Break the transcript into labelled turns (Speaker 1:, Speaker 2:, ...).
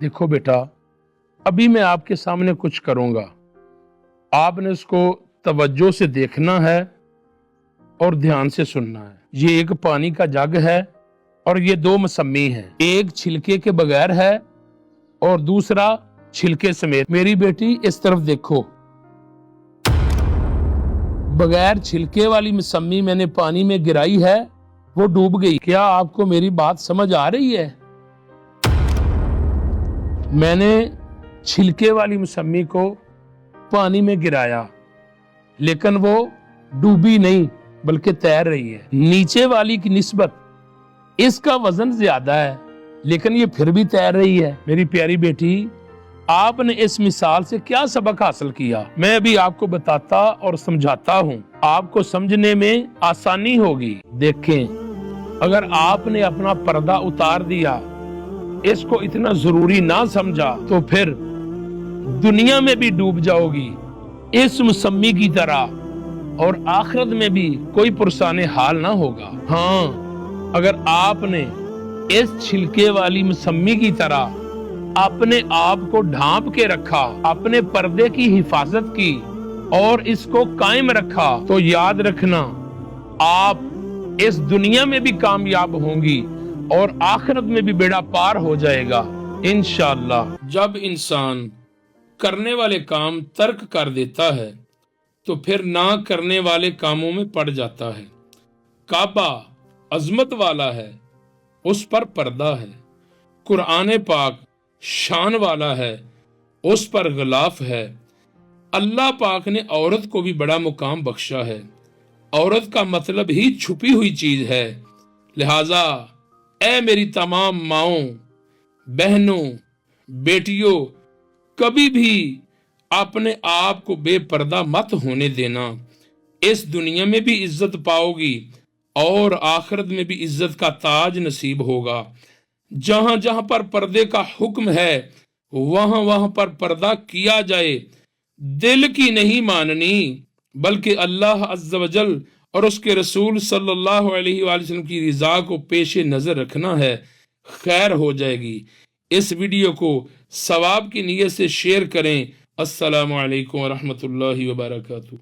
Speaker 1: देखो बेटा, अभी मैं आपके सामने कुछ करूंगा, आपने इसको तवज्जो से देखना है और ध्यान से सुनना है। ये एक पानी का जग है और ये दो मसम्मी हैं, एक छिलके के बगैर है और दूसरा छिलके समेत। मेरी बेटी इस तरफ देखो, बगैर छिलके वाली मसम्मी मैंने पानी में गिराई है, वो डूब गई। क्या आपको मेरी बात समझ आ रही है? मैंने छिलके वाली मसम्मी को पानी में गिराया, लेकिन वो डूबी नहीं बल्कि तैर रही है। नीचे वाली की निस्बत इसका वजन ज्यादा है, लेकिन ये फिर भी तैर रही है। मेरी प्यारी बेटी, आपने इस मिसाल से क्या सबक हासिल किया? मैं अभी आपको बताता और समझाता हूँ, आपको समझने में आसानी होगी। देखें, अगर आपने अपना पर्दा उतार दिया, इसको इतना जरूरी ना समझा, तो फिर दुनिया में भी डूब जाओगी इस मौसमी की तरह, और आखिरत में भी कोई पुरसाने हाल ना होगा। हाँ, अगर आपने इस छिलके वाली मौसमी की तरह अपने आप को ढांप के रखा, अपने पर्दे की हिफाजत की और इसको कायम रखा, तो याद रखना आप इस दुनिया में भी कामयाब होंगी और आखिरत में भी बेड़ा पार हो जाएगा इंशाअल्लाह। जब इंसान करने वाले काम तर्क कर देता है तो फिर ना करने वाले कामों में पड़ जाता है। काबा अजमत वाला है, उस पर पर्दा है। कुरान पाक शान वाला है, उस पर गिलाफ है। अल्लाह पाक ने औरत को भी बड़ा मुकाम बख्शा है। औरत का मतलब ही छुपी हुई चीज है। लिहाजा ऐ मेरी तमाम माओं, बहनों, बेटियों, कभी भी अपने आप को बेपर्दा मत होने देना। इस दुनिया में भी इज्जत पाओगी और आखिरत में भी इज्जत का ताज नसीब होगा। जहां जहां पर पर्दे का हुक्म है, वहां वहां पर पर्दा किया जाए। दिल की नहीं माननी, बल्कि अल्लाह अज़्ज़ व जल और उसके रसूल सल्लल्लाहु अलैहि वसल्लम की रिजा को पेशे नजर रखना है। खैर हो जाएगी। इस वीडियो को सवाब की नीयत से शेयर करें। अस्सलामु अलैकुम व रहमतुल्लाहि व बरकातुहू।